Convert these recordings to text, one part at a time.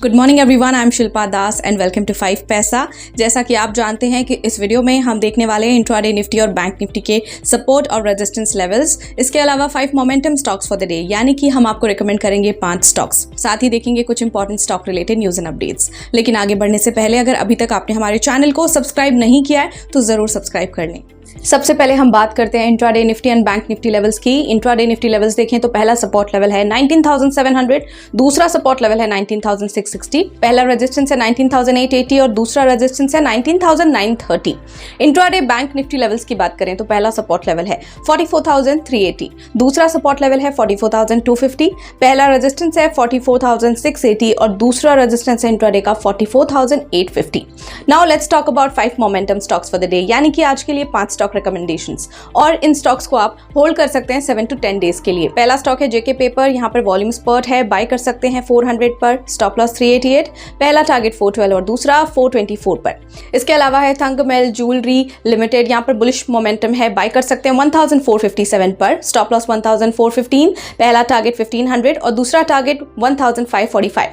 Good morning everyone, I am Shilpa Das and welcome to 5 Paisa. जैसा कि आप जानते हैं कि इस वीडियो में हम देखने वाले हैं इंट्राडे निफ्टी और बैंक निफ्टी के सपोर्ट और रेजिस्टेंस लेवल्स। इसके अलावा 5 momentum stocks for the day, यानी कि हम आपको रिकमेंड करेंगे 5 स्टॉक्स। साथ ही देखेंगे कुछ important stock related news and updates. लेकिन आगे बढ़ने से पहले अगर अभी तक आपने हमारे चैनल को सब्सक्राइब नहीं किया है तो जरूर सब्सक्राइब कर लें। सबसे पहले हम बात करते हैं intraday Nifty and bank Nifty levels की। इंट्राडे निफ्टी लेवल्स देखें तो पहला सपोर्ट लेवल है 19,700, दूसरा सपोर्ट लेवल है 19,660, पहला रेजिस्टेंस है 19,880 और दूसरा रेजिस्टेंस है 19,930। इंट्राडे बैंक निफ्टी लेवल्स की बात करें तो पहला सपोर्ट लेवल है 44,380, दूसरा सपोर्ट लेवल है 44,250, पहला रेजिस्टेंस है 44,680 और दूसरा रेजिस्टेंस है इंट्राडे का 44,850। Now let's talk about 5 momentum stocks for the day, यानी कि आज के लिए 5 स्टॉक रिकमेंडेशंस, और इन स्टॉक्स को आप होल्ड कर सकते हैं 7 to 10 डेज के लिए। पहला स्टॉक है जेके पेपर, यहाँ पर वॉल्यूम स्पर्ट है, बाय कर सकते हैं 400 पर, स्टॉप लॉस 388, पहला टारगेट 412 और दूसरा 424 पर। इसके अलावा है थंगमेल ज्वेलरी लिमिटेड, यहाँ पर बुलिश मोमेंटम है, बाय कर सकते हैं 1457 पर, स्टॉप लॉस 1415, पहला टारगेट 1500 और दूसरा टारगेट 1545।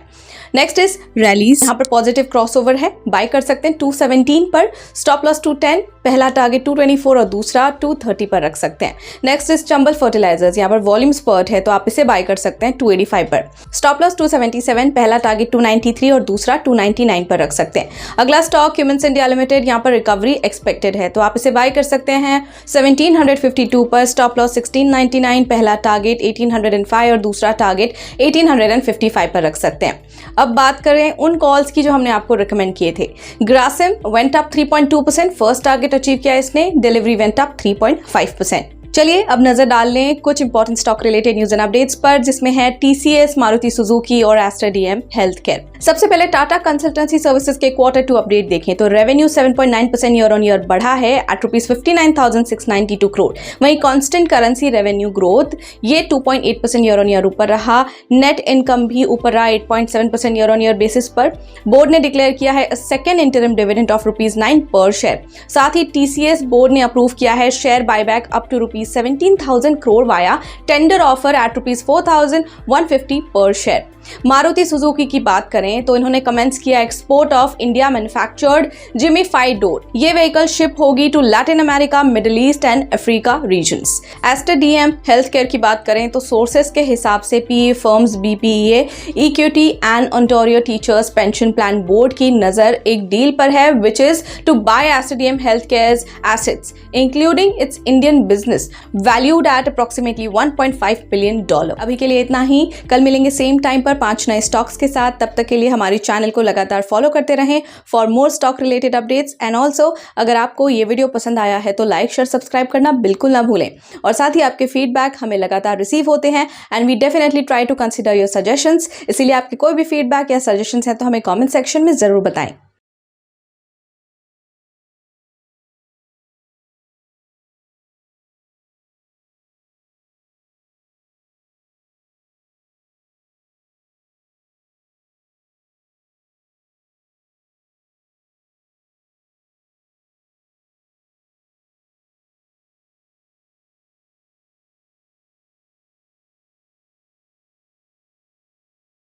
नेक्स्ट इज रैलीज, यहाँ पर पॉजिटिव क्रॉसओवर है, बाय कर सकते हैं 217 पर, स्टॉप लॉस 210, पहला टारगेट 224 और दूसरा 230 पर रख सकते हैं। नेक्स्ट इज चंबल फर्टिलाइजर्स, यहाँ पर वॉल्यूम स्पर्ट है तो आप इसे बाय कर सकते हैं 285 पर, स्टॉप लॉस 277, पहला टारगेट 293 और दूसरा 299 पर रख सकते हैं। अगला स्टॉक ह्यूमन्स इंडिया लिमिटेड, यहाँ पर रिकवरी एक्सपेक्टेड है तो आप इसे बाय कर सकते हैं 1752 पर, स्टॉप लॉस 1699, पहला टारगेट 1805 और दूसरा टारगेट 1855 पर रख सकते हैं। अब बात करें उन कॉल्स की जो हमने आपको रिकमेंड किए थे। Grasim went up 3.2%, first target achieve किया इसने, डिलीवरी वेंट अप 3.5%। चलिए अब नजर डाल लें कुछ important stock related news and updates पर, जिसमें है टीसीएस, मारुति सुजुकी और एस्टर डीएम हेल्थकेयर। सबसे पहले टाटा कंसल्टेंसी सर्विसेज के Q2 अपडेट देखें तो रेवेन्यू 7.9% ईयर ऑन ईयर बढ़ा है एट ₹59,692 करोड़। वहीं कांस्टेंट करेंसी रेवेन्यू ग्रोथ ये 2.8% ईयर ऑन ईयर ऊपर रहा। नेट इनकम भी ऊपर रहा 8.7% ईयर ऑन ईयर बेसिस पर। बोर्ड ने डिक्लेयर किया है second interim dividend of ₹9 per share. साथ ही टीसीएस बोर्ड ने अप्रूव किया है share buyback up to ₹17,000 crore via tender offer at ₹4,150 per share. Maruti Suzuki की बात करें तो इन्होंने कमेंट्स किया export of India manufactured Jimny 5 door. ये व्हीकल शिप होगी to Latin America, middle East and Africa regions. Aster DM health care की बात करें तो सोर्सेस के हिसाब से PE firms BPEA, equity and Ontario teachers pension plan board की नजर एक डील पर है which is to buy Aster DM health care assets including its Indian business valued at approximately $1.5 billion. अभी के लिए इतना ही, कल मिलेंगे सेम टाइम पर 5 नए स्टॉक्स के साथ। तब तक के लिए हमारे चैनल को लगातार फॉलो करते रहें for more stock related updates. And also अगर आपको ये वीडियो पसंद आया है तो लाइक शेयर सब्सक्राइब करना बिल्कुल ना भूलें, और साथ ही आपके फीडबैक हमें लगातार रिसीव होते हैं and we definitely try to consider your suggestions. इसीलिए आपके कोई भी फीडबैक या सजेशंस हैं तो हमें कमेंट सेक्शन में जरूर बताएं।